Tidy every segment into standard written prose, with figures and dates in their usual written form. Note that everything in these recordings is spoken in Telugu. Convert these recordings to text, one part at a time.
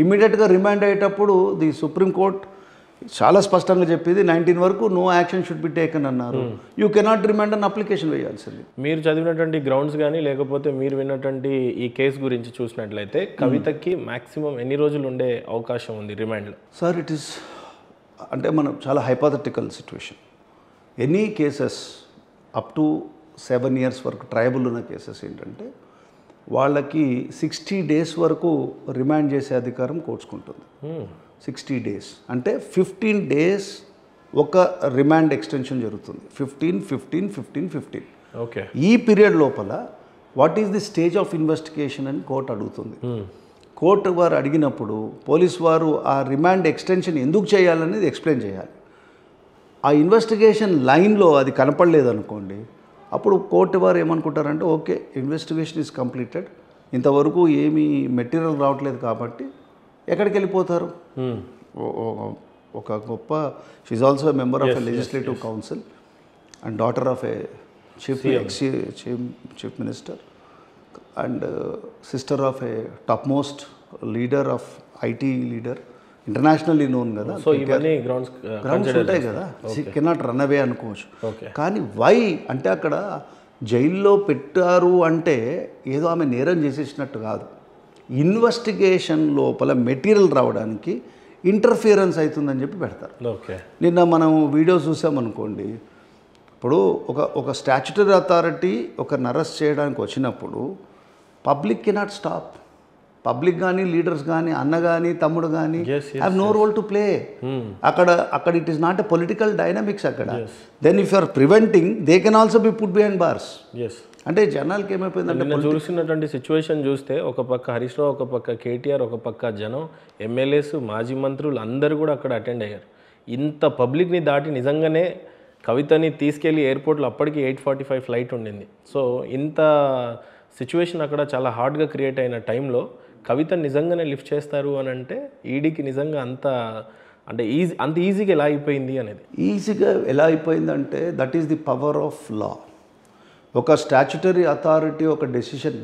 ఇమ్మీడియట్గా రిమాండ్ అయ్యేటప్పుడు ది సుప్రీం కోర్ట్ చాలా స్పష్టంగా చెప్పింది 19 వరకు no action should be taken అన్నారు. యూ కెనాట్ రిమాండ్ అని అప్లికేషన్ వేయాల్సింది. మీరు చదివినటువంటి గ్రౌండ్స్ కానీ లేకపోతే మీరు విన్నటువంటి ఈ కేసు గురించి చూసినట్లయితే కవితకి మాక్సిమం ఎన్ని రోజులు ఉండే అవకాశం ఉంది రిమాండ్లో? సార్ ఇట్ ఈస్ అంటే మనం చాలా hypothetical situation. Any cases up to 7 years వరకు ట్రయబుల్ ఉన్న కేసెస్ ఏంటంటే వాళ్ళకి 60 days వరకు రిమాండ్ చేసే అధికారం కోర్చుకుంటుంది. 60 days అంటే 15 days ఒక రిమాండ్ ఎక్స్టెన్షన్ జరుగుతుంది. 15. ఓకే, ఈ పీరియడ్ లోపల what is the stage of investigation అని కోర్టు అడుగుతుంది. కోర్టు వారు అడిగినప్పుడు పోలీస్ వారు ఆ రిమాండ్ ఎక్స్టెన్షన్ ఎందుకు చేయాలనేది ఎక్స్ప్లెయిన్ చేయాలి. ఆ ఇన్వెస్టిగేషన్ లైన్లో అది కనపడలేదు అనుకోండి, అప్పుడు కోర్టు వారు ఏమనుకుంటారంటే ఓకే ఇన్వెస్టిగేషన్ ఈజ్ కంప్లీటెడ్, ఇంతవరకు ఏమీ మెటీరియల్ రావట్లేదు కాబట్టి ఎక్కడికి వెళ్ళిపోతారు. ఒక గొప్ప she's also a member of a legislative council and daughter of a chief minister and sister of a top most leader of IT leader, internationally known కదా. సో ఇవన్నీ గ్రౌండ్స్ ఉంటాయి కదా, కెనాట్ రన్ అవే అనుకోవచ్చు. కానీ వై అంటే అక్కడ జైల్లో పెట్టారు అంటే ఏదో ఆమె నేరం చేసేసినట్టు కాదు. ఇన్వెస్టిగేషన్ లోపల మెటీరియల్ రావడానికి ఇంటర్ఫియరెన్స్ అవుతుందని చెప్పి పెడతారు. ఓకే, నిన్న మనం వీడియో చూసామనుకోండి, ఇప్పుడు ఒక స్టాచ్యుటరీ అథారిటీ ఒకరిని అరెస్ట్ చేయడానికి వచ్చినప్పుడు పబ్లిక్ కెనాట్ స్టాప్. పబ్లిక్ కానీ లీడర్స్ కానీ అన్న కానీ తమ్ముడు కానీ have no role to play. అక్కడ it is not a political dynamics అక్కడ. Then if you are preventing they can also be put behind bars. అంటే జనాలకి ఏమైపోయిందంటే నిన్న చూసినటువంటి సిచ్యువేషన్ చూస్తే ఒక పక్క హరీష్ రావు, ఒక పక్క కేటీఆర్, ఒక పక్క జనం, ఎమ్మెల్యేస్, మాజీ మంత్రులు అందరూ కూడా అక్కడ అటెండ్ అయ్యారు. ఇంత పబ్లిక్ని దాటి నిజంగానే కవితని తీసుకెళ్ళి ఎయిర్పోర్ట్లో అప్పటికి 8:45 ఫ్లైట్ ఉండింది. సో ఇంత సిచ్యువేషన్ అక్కడ చాలా హార్డ్గా క్రియేట్ అయిన టైంలో కవిత నిజంగానే లిఫ్ట్ చేస్తారు అని అంటే ఈడీకి నిజంగా అంత ఈజీగా ఎలా అయిపోయింది అనేది. ఈజీగా ఎలా అయిపోయిందంటే that is the power of law. ఒక స్టాచ్యుటరీ అథారిటీ ఒక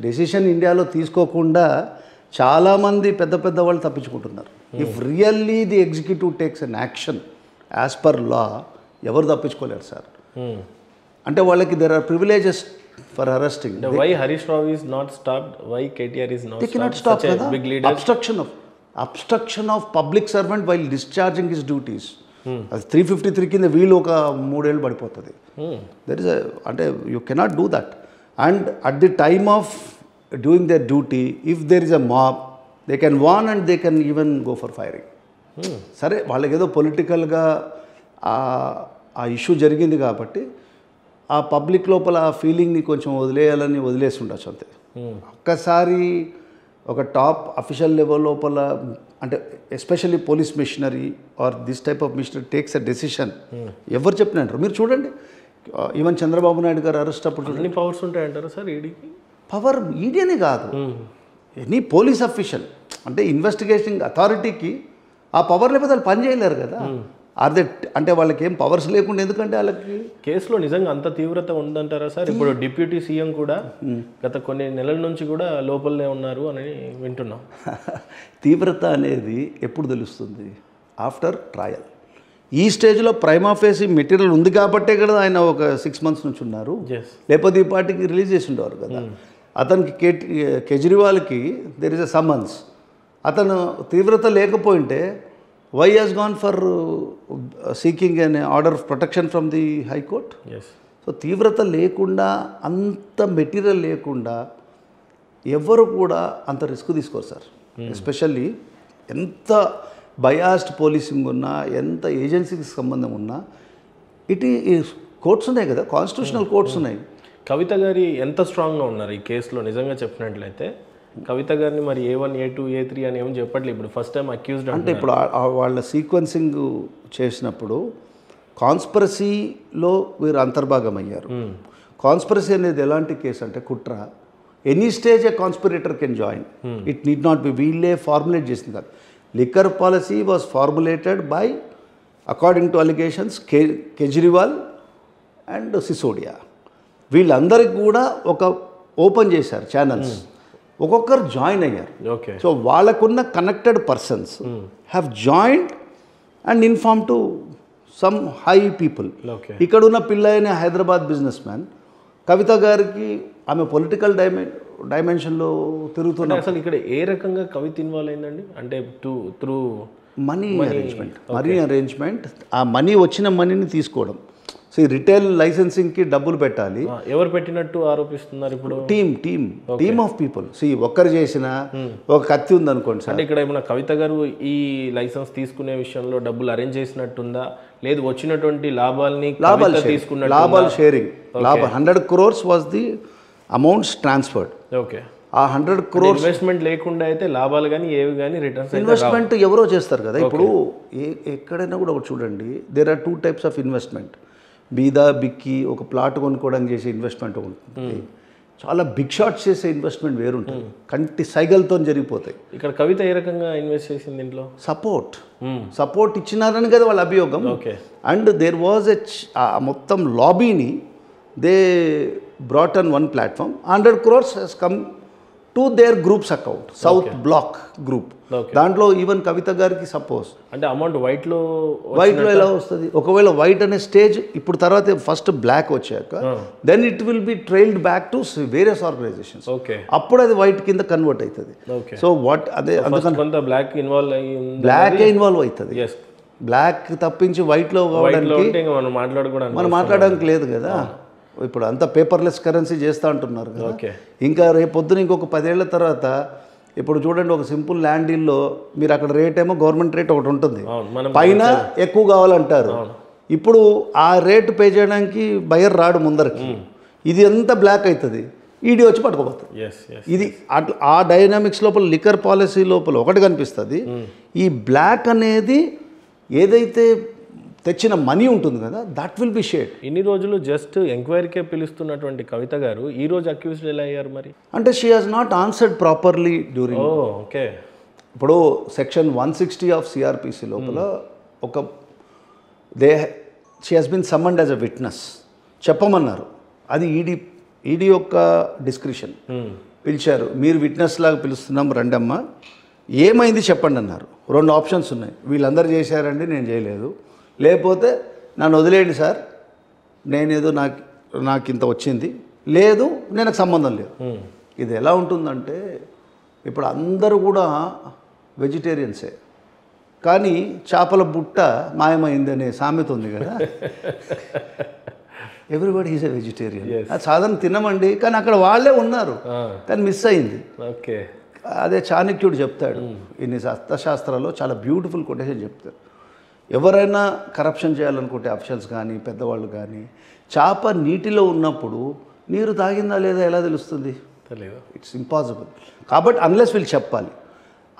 డెసిషన్ ఇండియాలో తీసుకోకుండా చాలామంది పెద్ద వాళ్ళు తప్పించుకుంటున్నారు. If really the executive takes an action as per law ఎవరు తప్పించుకోలేరు సార్. అంటే వాళ్ళకి there are privileges for arresting. Why Harish Rao is not stopped? Why KTR is not they cannot stop? Such a big leader. Obstruction of public servant while discharging his duties. అది 353 కింద వీళ్ళు ఒక 3 ఏళ్ళు పడిపోతుంది. దట్ ఈస్ అంటే you cannot do that. And at the time of doing their duty if there is a mob they can warn and they can even go for firing. సరే వాళ్ళకి ఏదో పొలిటికల్గా ఆ ఇష్యూ జరిగింది కాబట్టి ఆ పబ్లిక్ లోపల ఆ ఫీలింగ్ని కొంచెం వదిలేయాలని వదిలేసి ఉండొచ్చు అంతే. ఒక్కసారి ఒక టాప్ అఫీషియల్ లెవెల్ లోపల అంటే especially police machinery or this type of machinery takes a decision, ఎవరు చెప్పినారు మీరు చూడండి. ఈవెన్ చంద్రబాబు నాయుడు గారు అరెస్ట్ అప్పుడు ఎన్ని పవర్స్ ఉంటాయంటారు సార్ ఈడీకి? పవర్ ఈడీనే కాదు, ఎనీ పోలీస్ అఫీషియల్ అంటే ఇన్వెస్టిగేషన్ అథారిటీకి ఆ పవర్ లేకపోతే వాళ్ళు పని చేయలేరు కదా. అంటే వాళ్ళకి ఏం పవర్స్ లేకుండా ఎందుకంటే వాళ్ళకి కేసులో నిజంగా అంత తీవ్రత ఉందంటారా సార్? ఇప్పుడు డిప్యూటీ సీఎం కూడా గత కొన్ని నెలల నుంచి కూడా లోపలనే ఉన్నారు అని వింటున్నాం. తీవ్రత అనేది ఎప్పుడు తెలుస్తుంది? After trial. ఈ స్టేజ్లో ప్రైమా ఫేసి మెటీరియల్ ఉంది కాబట్టే కదా ఆయన ఒక 6 months నుంచి ఉన్నారు. లేకపోతే ఈ పార్టీకి రిలీజ్ చేసి ఉండేవారు కదా. అతనికి కేజ్రీవాల్కి దెర్ ఇస్ ఎ సమ్మన్స్. అతను తీవ్రత లేకపోయింటే why has gone for seeking an order of protection from the High Court? So తీవ్రత లేకుండా అంత మెటీరియల్ లేకుండా ఎవరు కూడా అంత రిస్క్ తీసుకోరు సార్. ఎస్పెషల్లీ ఎంత బయాస్డ్ పోలీసింగ్ ఉన్నా, ఎంత ఏజెన్సీకి సంబంధం ఉన్నా, కోర్ట్స్ ఉన్నాయి కదా, కాన్స్టిట్యూషనల్ కోర్ట్స్ ఉన్నాయి. కవిత గారి ఎంత స్ట్రాంగ్గా ఉన్నారు ఈ కేసులో నిజంగా చెప్పినట్లయితే? కవిత గారిని మరి A1, A2, A3 అని ఏమని చెప్పట్లేదు. ఇప్పుడు ఫస్ట్ టైం అక్యూజ్డ్ అంటే ఇప్పుడు వాళ్ళ సీక్వెన్సింగ్ చేసినప్పుడు కాన్స్పిరసీలో వీరు అంతర్భాగం అయ్యారు. కాన్స్పిరసీ అనేది ఎలాంటి కేసు అంటే కుట్ర. Any stage A conspirator can join. It need not be వీళ్ళే ఫార్ములేట్ చేసింది కాదు. Liquor policy was formulated by according to allegations Kejriwal and Sisodia. వీళ్ళందరికీ కూడా ఒక ఓపెన్ చేశారు ఛానల్స్. ఒక్కొక్కరు జాయిన్ అయ్యారు. ఓకే. సో వాళ్ళకున్న connected persons have joined and inform to some high people. Okay. ఇక్కడున్న పిల్లైన హైదరాబాద్ బిజినెస్ మ్యాన్ కవిత గారికి ఆమె పొలిటికల్ డైమెన్షన్లో తిరుగుతున్న అసలు ఇక్కడ ఏ రకంగా కవిత ఇన్వాల్వ్ అయిందండి? అంటే త్రూ మనీ అరేంజ్మెంట్, ఆ మనీ వచ్చిన మనీని తీసుకోవడం. సో రిటైల్ లైసెన్సింగ్కి డబ్బులు పెట్టాలి. ఎవరు పెట్టినట్టు ఆరోపిస్తున్నారు ఇప్పుడు? Team of people. ఒక్కరు చేసిన ఒక కత్తి ఉంది అనుకోండి సార్. అంటే ఇక్కడ ఏమన్నా కవిత గారు ఈ లైసెన్స్ తీసుకునే విషయంలో డబ్బులు అరేంజ్ చేసినట్టుందా, లేదు వచ్చినటువంటి లాభాలు తీసుకున్న లాభాలు sharing 100 crores was the amounts transferred. Okay. ఆ 100 crores ఇన్వెస్ట్మెంట్ లేకుండా అయితే లాభాలు కానీ ఏవి కానీ రిటర్న్స్ ఇన్వెస్ట్మెంట్ ఎవరో చేస్తారు కదా. ఇప్పుడు ఎక్కడైనా కూడా ఒకటి చూడండి, there are 2 types of investment. బీదా బిక్కి ఒక ప్లాట్ కొనుక్కోవడానికి చేసే ఇన్వెస్ట్మెంట్ ఉంటుంది, చాలా బిగ్ షాట్స్ చేసే ఇన్వెస్ట్మెంట్ వేరుంటుంది, కంటి సైగల్తో జరిగిపోతాయి. ఇక్కడ కవిత ఏ రకంగా ఇన్వెస్ట్ చేసింది దీంట్లో? సపోర్ట్ ఇచ్చినారని కదా వాళ్ళ అభియోగం. అండ్ దేర్ వాజ్ మొత్తం లాబీని they brought on one platform. 100 crores has come to their group's account, South Block group. దాంట్లో ఈవెన్ కవిత గారికి సపోజ్ అంటే అమౌంట్ వైట్లో ఎలా వస్తుంది? ఒకవేళ వైట్ అనే స్టేజ్ ఇప్పుడు తర్వాత ఫస్ట్ బ్లాక్ వచ్చాక then it will be trailed back to various organisations. అప్పుడు అది వైట్ కింద కన్వర్ట్ అవుతుంది. సో వాట్ అదే అందుకని బ్లాక్ ఇన్వాల్వ్ అవుతుంది. బ్లాక్ తప్పించి వైట్లో మనం మాట్లాడడానికి లేదు కదా. ఇప్పుడు అంతా పేపర్లెస్ కరెన్సీ చేస్తూ అంటున్నారు కదా. ఇంకా రేపొద్దున ఇంకొక 10 ఏళ్ల తర్వాత ఇప్పుడు చూడండి, ఒక సింపుల్ ల్యాండ్ డీల్లో మీరు అక్కడ రేట్ ఏమో గవర్నమెంట్ రేట్ ఒకటి ఉంటుంది, పైన ఎక్కువ కావాలంటారు. ఇప్పుడు ఆ రేటు పే చేయడానికి బయర్ రాడు ముందరికి, ఇది ఎంత బ్లాక్ అవుతుంది, ఈడీ వచ్చి పట్టుకోబోతుంది. ఇది అట్లా ఆ డైనామిక్స్ లోపల లిక్కర్ పాలసీ లోపల ఒకటి కనిపిస్తుంది. ఈ బ్లాక్ అనేది ఏదైతే తెచ్చిన మనీ ఉంటుంది కదా, దట్ విల్ బి షేడ్. ఇన్ని రోజులు జస్ట్ ఎంక్వైరీకే పిలుస్తున్నటువంటి కవిత గారు ఈ రోజు అక్యూజ్డ్ ఎలా అయ్యారు మరి? అంటే she has not answered properly during. Okay. ఇప్పుడు సెక్షన్ 160 ఆఫ్ సిఆర్పిసి లోపల she has been summoned as a witness చెప్పమన్నారు. అది ఈడీ యొక్క డిస్క్రిషన్. పిలిచారు, మీరు విట్నెస్ లాగా పిలుస్తున్నాం, రండమ్మా, ఏమైంది చెప్పండి అన్నారు. 2 ఆప్షన్స్ ఉన్నాయి, వీళ్ళందరూ చేశారండి, నేను చేయలేదు, లేకపోతే నన్ను వదిలేయండి సార్, నేనేదో నాకు ఇంత వచ్చింది, లేదు నాకు సంబంధం లేదు. ఇది ఎలా ఉంటుందంటే ఇప్పుడు అందరూ కూడా వెజిటేరియన్సే, కానీ చేపల బుట్ట మాయమైంది అనే సామెత ఉంది కదా. Everybody is a vegetarian. అది సాధారణ తినమండి, కానీ అక్కడ వాళ్ళే ఉన్నారు, కానీ మిస్ అయింది. అదే చాణక్యుడు చెప్తాడు, ఇన్ని అర్థశాస్త్రాల్లో చాలా బ్యూటిఫుల్ కొటేషన్ చెప్తారు. ఎవరైనా కరప్షన్ చేయాలనుకుంటే అఫీషియల్స్ కానీ పెద్దవాళ్ళు కానీ, చేప నీటిలో ఉన్నప్పుడు నీరు తాగిందా లేదా ఎలా తెలుస్తుంది? తెలియదు. It's impossible. కాబట్టి అన్లెస్ వీళ్ళు చెప్పాలి.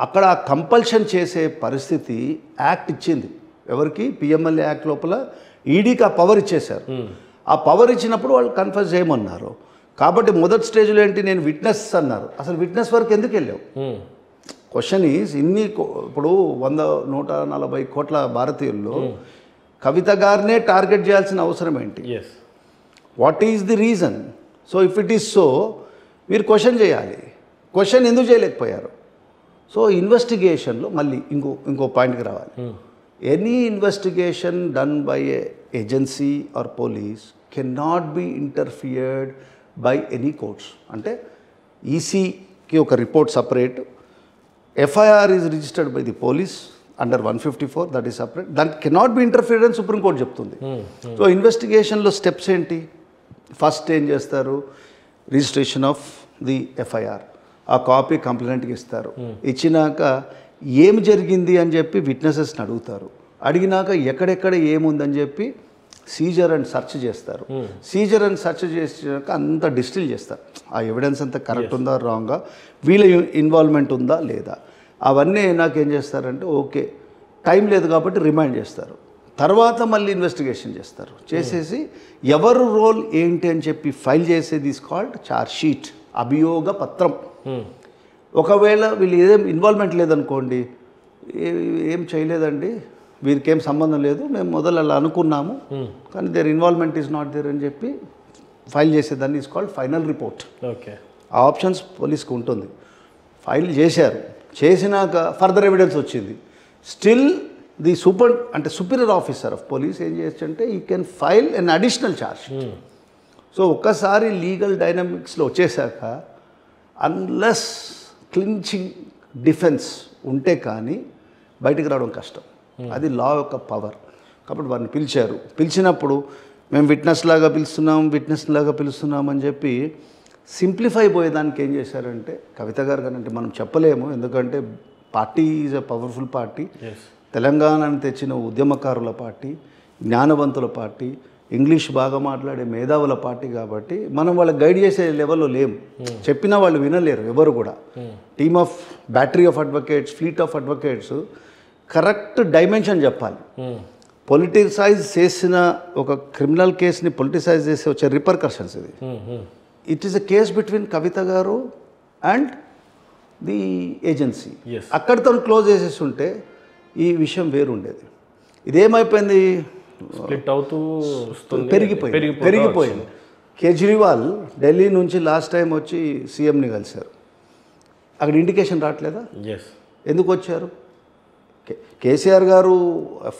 అక్కడ కంపల్షన్ చేసే పరిస్థితి యాక్ట్ ఇచ్చింది ఎవరికి? పిఎంఎల్ఏ యాక్ట్ లోపల ఈడీకి ఆ పవర్ ఇచ్చేశారు. ఆ పవర్ ఇచ్చినప్పుడు వాళ్ళు కన్ఫర్మ్ చేయమన్నారు. కాబట్టి మొదటి స్టేజ్లో ఏంటి, నేను విట్నెస్ అన్నారు. అసలు విట్నెస్ వరకు ఎందుకు వెళ్ళావు? క్వశ్చన్ ఈజ్, ఇప్పుడు 140 కోట్ల భారతీయుల్లో కవిత గారినే టార్గెట్ చేయాల్సిన అవసరం ఏంటి? What is the reason? So if it is so, మీరు క్వశ్చన్ చేయాలి. క్వశ్చన్ ఎందుకు చేయలేకపోయారు? సో ఇన్వెస్టిగేషన్లో మళ్ళీ ఇంకో పాయింట్కి రావాలి. Any investigation done by a agency or police can not be interfered by any courts. అంటే ఈసీకి ఒక report separate, FIR is registered by the police under 154, that is separate, that cannot be interfered అని సుప్రీంకోర్టు చెప్తుంది. సో ఇన్వెస్టిగేషన్లో స్టెప్స్ ఏంటి? ఫస్ట్ ఏం చేస్తారు, రిజిస్ట్రేషన్ ఆఫ్ ది ఎఫ్ఐఆర్, ఆ కాపీ కంప్లైంట్కి ఇస్తారు. ఇచ్చినాక ఏం జరిగింది అని చెప్పి విట్నెసెస్ని అడుగుతారు. అడిగినాక ఎక్కడెక్కడ ఏముందని చెప్పి సీజర్ అండ్ సెర్చ్ చేస్తారు. సీజర్ అండ్ సెర్చ్ చేసినాక అంతా డిస్టిల్ చేస్తారు. ఆ ఎవిడెన్స్ అంతా కరెక్ట్ ఉందా రాంగా, వీళ్ళ ఇన్వాల్వ్మెంట్ ఉందా లేదా, అవన్నీ నాకేం చేస్తారంటే ఓకే టైం లేదు కాబట్టి రిమైండ్ చేస్తారు. తర్వాత మళ్ళీ ఇన్వెస్టిగేషన్ చేస్తారు. చేసేసి ఎవరు రోల్ ఏంటి అని చెప్పి ఫైల్ చేసేది ఈజ్ కాల్డ్ ఛార్జ్ షీట్, అభియోగ పత్రం. ఒకవేళ వీళ్ళు ఏదేం ఇన్వాల్వ్మెంట్ లేదనుకోండి, ఏం చేయలేదండి, వీరికేం సంబంధం లేదు, మేము మొదలు అలా అనుకున్నాము కానీ their involvement is not there అని చెప్పి ఫైల్ చేసేదాన్ని is called final report. Okay. ఆ ఆప్షన్స్ పోలీస్కి ఉంటుంది. ఫైల్ చేశారు. చేసినాక ఫర్దర్ ఎవిడెన్స్ వచ్చింది. Still the superior officer of police ఏం చేయొచ్చు అంటే you can file an additional charge. So ఒక్కసారి లీగల్ డైనమిక్స్లో వచ్చేసాక అన్లెస్ క్లించింగ్ డిఫెన్స్ ఉంటే కానీ బయటికి రావడం కష్టం. అది లా యొక్క పవర్. కాబట్టి వారిని పిలిచారు. పిలిచినప్పుడు మేము విట్నెస్ లాగా పిలుస్తున్నాం అని చెప్పి సింప్లిఫై పోయేదానికి ఏం చేశారంటే కవిత గారు కానీ మనం చెప్పలేము, ఎందుకంటే party is a powerful party. తెలంగాణను తెచ్చిన ఉద్యమకారుల పార్టీ, జ్ఞానవంతుల పార్టీ, ఇంగ్లీష్ బాగా మాట్లాడే మేధావుల పార్టీ. కాబట్టి మనం వాళ్ళకి గైడ్ చేసే లెవెల్లో లేము. చెప్పినా వాళ్ళు వినలేరు ఎవరు కూడా. Team of battery of advocates, fleet of advocates correct dimension చెప్పాలి. పొలిటిసైజ్ చేసిన ఒక క్రిమినల్ కేసుని పొలిటిసైజ్ చేసి వచ్చే రిపర్కషన్స్ ఇది. It is a case between Kavitha garu and the agency. అక్కడితో క్లోజ్ చేసేసి ఉంటే ఈ విషయం వేరుండేది. ఇదేమైపోయింది, స్ప్లిట్ అవుతూ పెరిగిపోయింది. కేజ్రీవాల్ ఢిల్లీ నుంచి లాస్ట్ టైం వచ్చి సీఎంని కలిశారు. అక్కడ ఇండికేషన్ రావట్లేదా? ఎందుకు వచ్చారు? కేసీఆర్ గారు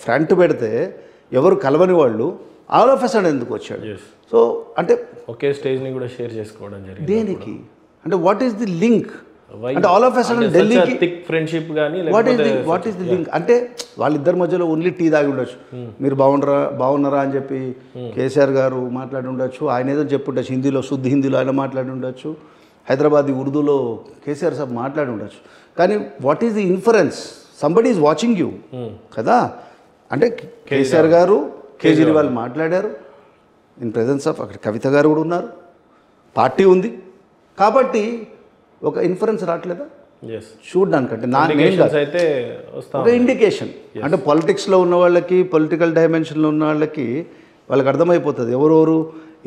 ఫ్రంట్ పెడితే ఎవరు కలవని వాళ్ళు ఆల్ ఆఫ్ ఎ సడన్ ఎందుకు వచ్చాడు? సో అంటే ఒకే స్టేజ్ని కూడా షేర్ చేసుకోవడం జరిగింది. దేనికి అంటే వాట్ ఈస్ ది లింక్? అంటే ఆల్ ఆఫ్ ఎ సడన్ ఢిల్లీకి థిక్ ఫ్రెండ్షిప్ కానీ వాట్ ఈస్ ది లింక్? అంటే వాళ్ళిద్దరి మధ్యలో ఓన్లీ టీ తాగి ఉండొచ్చు. మీరు బాగున్నారా అని చెప్పి కేసీఆర్ గారు మాట్లాడి ఉండొచ్చు. ఆయన ఏదో చెప్పి ఉండొచ్చు హిందీలో, శుద్ధ హిందీలో ఆయన మాట్లాడి ఉండొచ్చు. హైదరాబాదీ ఉర్దూలో కేసీఆర్ సాబ్ మాట్లాడి ఉండొచ్చు. కానీ what is the inference? Somebody is watching you కదా. అంటే కేసీఆర్ గారు కేజ్రీవాల్ మాట్లాడారు ఇన్ ప్రెజెన్స్ ఆఫ్, అక్కడ కవిత గారు కూడా ఉన్నారు, పార్టీ ఉంది. కాబట్టి ఒక ఇన్ఫరెన్స్ రావట్లేదా చూడడానికంటే? అయితే ఒక ఇండికేషన్. అంటే పాలిటిక్స్లో ఉన్న వాళ్ళకి, పొలిటికల్ డైమెన్షన్లో ఉన్న వాళ్ళకి అర్థమైపోతుంది ఎవరెవరు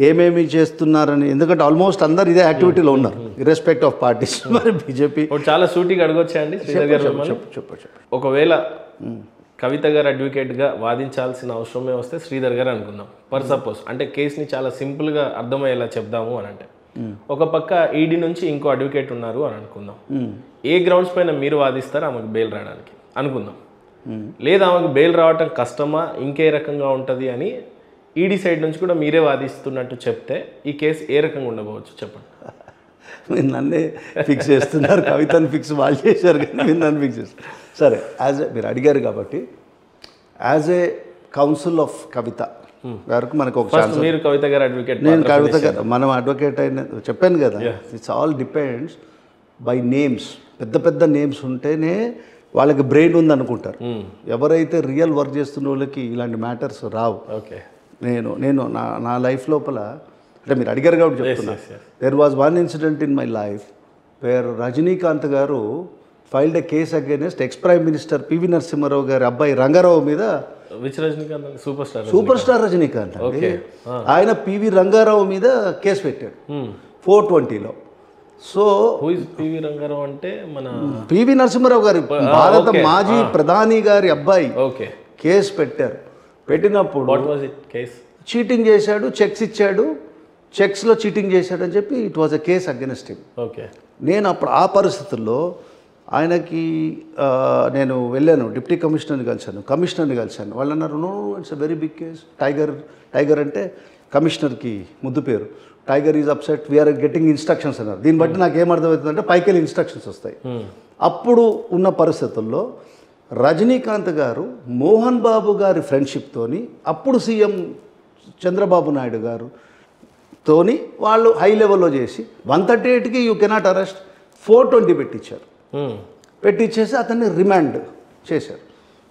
ఏమేమి చేస్తున్నారని. ఎందుకంటే ఆల్మోస్ట్ అందరు ఇదే యాక్టివిటీలో ఉన్నారు ఇర్రెస్పెక్ట్ ఆఫ్ పార్టీస్. మరి బీజేపీ చాలా సూటిగా అడగొచ్చాయండి చెప్పు. ఒకవేళ కవిత గారు అడ్వకేట్గా వాదించాల్సిన అవసరమే వస్తే శ్రీధర్ గారు అనుకుందాం ఫర్ సపోజ్. అంటే కేసుని చాలా సింపుల్గా అర్థమయ్యేలా చెప్దాము అని అంటే ఒక పక్క ఈడీ నుంచి ఇంకో అడ్వకేట్ ఉన్నారు అని అనుకుందాం. ఏ గ్రౌండ్స్ పైన మీరు వాదిస్తారు ఆమెకు బెయిల్ రావడానికి అనుకుందాం. లేదా ఆమెకు బెయిల్ రావటం కష్టమా, ఇంకే రకంగా ఉంటుంది అని ఈడీ సైడ్ నుంచి కూడా మీరే వాదిస్తున్నట్టు చెప్తే ఈ కేసు ఏ రకంగా ఉండబోవచ్చు చెప్పండి. మీరు నన్నే ఫిక్స్ చేస్తున్నారు. కవితను ఫిక్స్ వాళ్ళు చేశారు కానీ మీరు నన్ను ఫిక్స్ చేస్తారు. సరే, మీరు అడిగారు కాబట్టి యాజ్ ఏ కౌన్సిల్ ఆఫ్ కవిత గారికి మనకు ఒక ఛాన్స్. మీరు కవిత గారు అడ్వకేట్, నేను కవిత గారు, మనం అడ్వకేట్ అయిన చెప్పాను కదా. It's all depends by names. పెద్ద పెద్ద నేమ్స్ ఉంటేనే వాళ్ళకి బ్రెయిన్ ఉంది అనుకుంటారు. ఎవరైతే రియల్ వర్క్ చేస్తున్న వాళ్ళకి ఇలాంటి మ్యాటర్స్ రావు. ఓకే, నేను నా లైఫ్ లోపల, అంటే మీరు అడిగారు కాబట్టి చెప్తున్నా. There was one incident in my life where Rajinikanth garu filed a case against ex prime minister PV Narasimha Rao గారి అబ్బాయి రంగారావు మీద. సూపర్ స్టార్ రజనీకాంత్ అండి. ఆయన పివి రంగారావు మీద కేసు పెట్టాడు 420లో. సో పివి రంగారావు అంటే మన పివి నరసింహారావు గారి భారత మాజీ ప్రధాని గారి అబ్బాయి కేసు పెట్టారు. పెట్టినప్పుడు చీటింగ్ చేశాడు, చెక్స్ ఇచ్చాడు, చెక్స్లో చీటింగ్ చేశాడు అని చెప్పి it was a case against him. Okay, నేను అప్పుడు ఆ పరిస్థితుల్లో ఆయనకి నేను వెళ్ళాను, డిప్యూటీ కమిషనర్ని కలిశాను. వాళ్ళు అన్నారు no it's a very big case. Tiger అంటే కమిషనర్కి ముద్దు పేరు. Tiger is upset, we're getting instructions అన్నారు. దీన్ని బట్టి నాకు ఏమర్థమవుతుందంటే పైకి వెళ్ళి ఇన్స్ట్రక్షన్స్ వస్తాయి. అప్పుడు ఉన్న పరిస్థితుల్లో రజనీకాంత్ గారు మోహన్ బాబు గారి ఫ్రెండ్షిప్తోని అప్పుడు సీఎం చంద్రబాబు నాయుడు గారు తోని వాళ్ళు హై లెవెల్లో చేసి 138కి యూ కెనాట్ అరెస్ట్ 420 పెట్టించేసి అతన్ని రిమాండ్ చేశారు.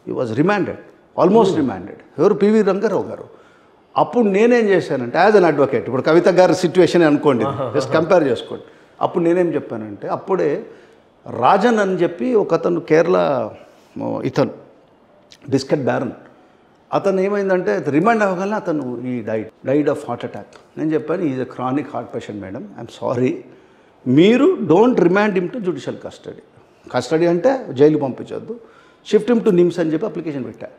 ఈ వాజ్ రిమాండెడ్, ఆల్మోస్ట్ రిమాండెడ్. ఎవరు? పివి రంగారావు గారు. అప్పుడు నేనేం చేశానంటే యాజ్ అన్ అడ్వకేట్, ఇప్పుడు కవిత గారి సిచ్యువేషన్ అనుకోండి, జస్ట్ కంపేర్ చేసుకోండి. అప్పుడు నేనేం చెప్పానంటే అప్పుడే రాజన్ అని చెప్పి ఒక అతను కేరళ ఇతను బిస్కెట్ బ్యారన్, అతను ఏమైందంటే రిమాండ్ అవ్వగానే అతను ఈ డైడ్ ఆఫ్ హార్ట్ అటాక్. నేను చెప్పాను is a chronic heart patient madam, I'm sorry, మీరు don't remand him to judicial custody అంటే జైలు పంపించొద్దు, షిఫ్ట్ హిమ్ టు నిమ్స్ అని చెప్పి అప్లికేషన్ పెట్టా.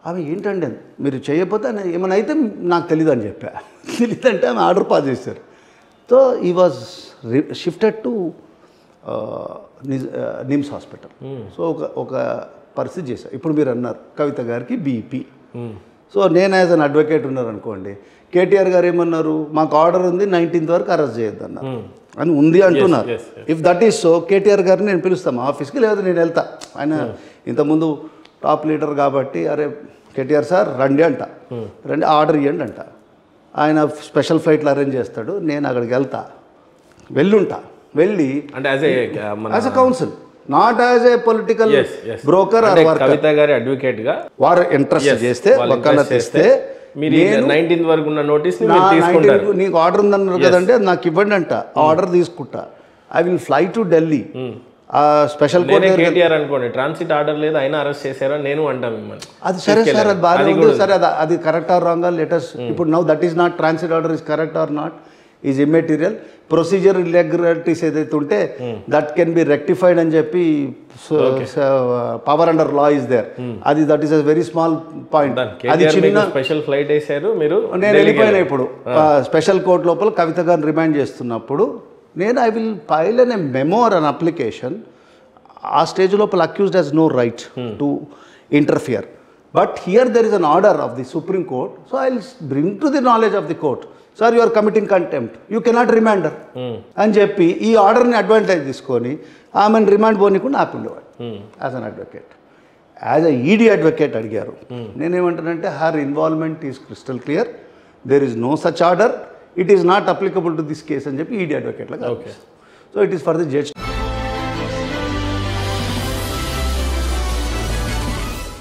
ఆమె ఏంటండి మీరు చేయకపోతే ఏమైనా అయితే నాకు తెలియదు అని చెప్పా. తెలియదంటే ఆమె ఆర్డర్ పాస్ చేశారు. సో ఈ was shifted to NIMS hospital. So ఒక పరిస్థితి చేశాను. ఇప్పుడు మీరు అన్నారు కవిత గారికి బీపీ. సో నేను యాజ్ అన్ అడ్వకేట్ ఉన్నారు అనుకోండి, కేటీఆర్ గారు ఏమన్నారు, మాకు ఆర్డర్ ఉంది 19th వరకు అరెస్ట్ చేయొద్దు అన్నారు అని ఉంది అంటున్నారు. If that is so KTR గారిని నేను పిలుస్తాను ఆఫీస్కి, లేదా నేను వెళ్తా. ఆయన ఇంతకుముందు టాప్ లీడర్ కాబట్టి, అరే కేటీఆర్ సార్ రండి అంట, రండి ఆర్డర్ ఇవ్వండి అంట. ఆయన స్పెషల్ ఫ్లైట్లు అరేంజ్ చేస్తాడు, నేను అక్కడికి వెళ్తా, వెళ్ళి అంటే as a council, not as a political broker or worker. Kavitha గారి అడ్వకేట్ గా వారు ఇంట్రెస్ట్ చేస్తే వకాలత్ ఇస్తే మీరు 19th వరకు ఉన్న నోటీస్ నీకు ఆర్డర్ ఉందన్నారు కదంటే నాకు ఇవ్వండి అంట, ఆర్డర్ తీసుకుంటా. I will fly to Delhi. Special KTR అనుకోండి, ట్రాన్సిట్ ఆర్డర్ లేదు అయినా అరెస్ట్ చేశారా నేను అంటాం మిమ్మల్ని. అది సరే సార్, అది బాగా ఉంది సరే, అది కరెక్ట్ ఆర్ రాంగ్ లెటర్స్. ఇప్పుడు now that is not transit order is correct or not is immaterial. Procedure irregularities ఏదైతే ఉంటే దట్ కెన్ బి రెక్టిఫైడ్ అని చెప్పి power under law is there. అది that is a very small point. అది చిన్న స్పెషల్ ఫ్లైట్ వేసారు, మీరు నేను వెళ్ళిపోయినా. ఇప్పుడు స్పెషల్ కోర్ట్ లోపల కవిత గారిని రిమాండ్ చేస్తున్నప్పుడు నేను I will file an memo or an application. ఆ స్టేజ్ లోపల accused has no right to interfere. But here there is an order of the supreme court. So I will bring to the knowledge of the court, sir you are committing contempt, you cannot remand her అని చెప్పి ఈ ఆర్డర్ని అడ్వాంటేజ్ తీసుకొని ఆమెను రిమాండ్ పోనీకుండా ఆపిండేవాడు as an advocate. As a ED advocate అడిగారు, నేనేమంటానంటే her involvement is crystal clear, there is no such order, it is not applicable to this case అని చెప్పి ఈడీ అడ్వకేట్లకు. So it is for the judge.